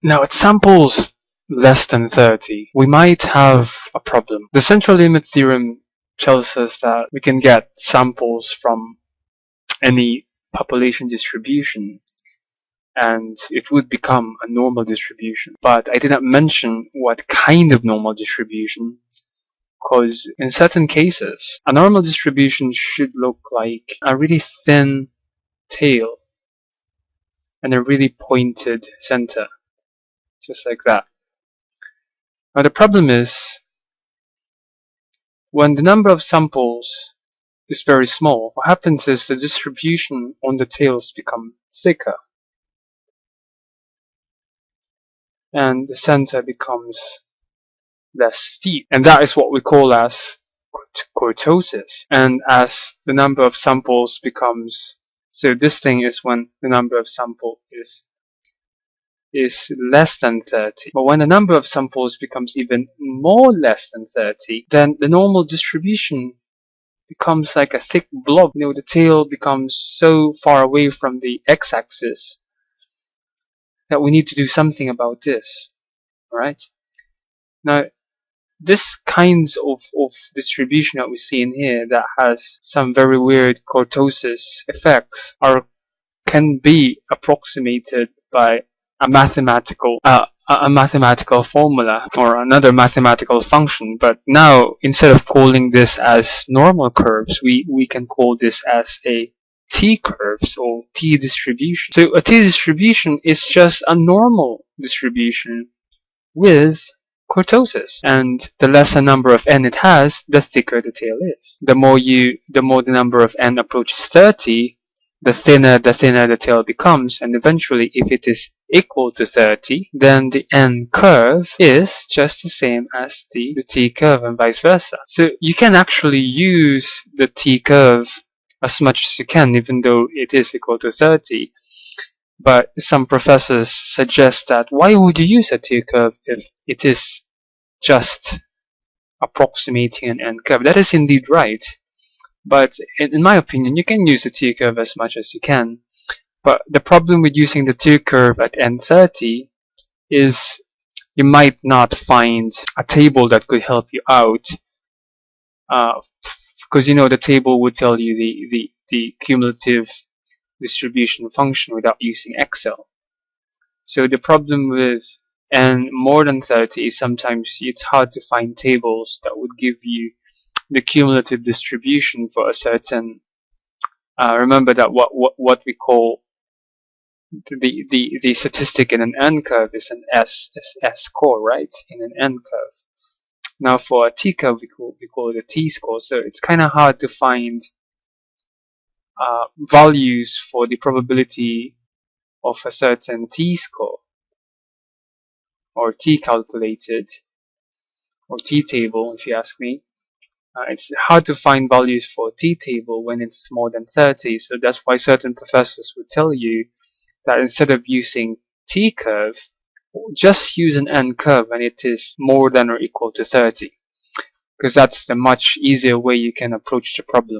Now, at samples less than 30, we might have a problem. The central limit theorem tells us that we can get samples from any population distribution and it would become a normal distribution. But I did not mention what kind of normal distribution, because in certain cases, a normal distribution should look like a really thin tail and a really pointed center, just like that. Now the problem is, when the number of samples is very small, what happens is the distribution on the tails become thicker and the center becomes less steep, and that is what we call as kurtosis. And as the number of samples becomes, so this thing is when the number of sample is less than 30. But when the number of samples becomes even more less than 30, then the normal distribution becomes like a thick blob. The tail becomes so far away from the x-axis that we need to do something about this. Alright? Now, this kinds of distribution that we see in here that has some very weird kurtosis effects can be approximated by a mathematical formula or another mathematical function. But now, instead of calling this as normal curves, we can call this as a t-curves or t-distribution. So a t-distribution is just a normal distribution with kurtosis, and the lesser number of n it has, the thicker the tail is. The more the number of n approaches 30, the thinner the tail becomes, and eventually, if it is equal to 30, then the n curve is just the same as the t curve, and vice versa. So you can actually use the t curve as much as you can, even though it is equal to 30. But some professors suggest that why would you use a t-curve if it is just approximating an n-curve? That is indeed right. But in my opinion, you can use the t-curve as much as you can. But the problem with using the t-curve at n30 is you might not find a table that could help you out. Because the table would tell you the cumulative distribution function without using Excel. So the problem with n more than 30 is sometimes it's hard to find tables that would give you the cumulative distribution for a certain remember that what we call the statistic in an n curve is an s score, right? In an n curve. Now for a t curve we call it a t score. So it's kind of hard to find values for the probability of a certain t-score or t-calculated or t-table, if you ask me. It's hard to find values for t-table when it's more than 30, so that's why certain professors would tell you that instead of using t-curve, just use an n-curve when it is more than or equal to 30, because that's the much easier way you can approach the problem.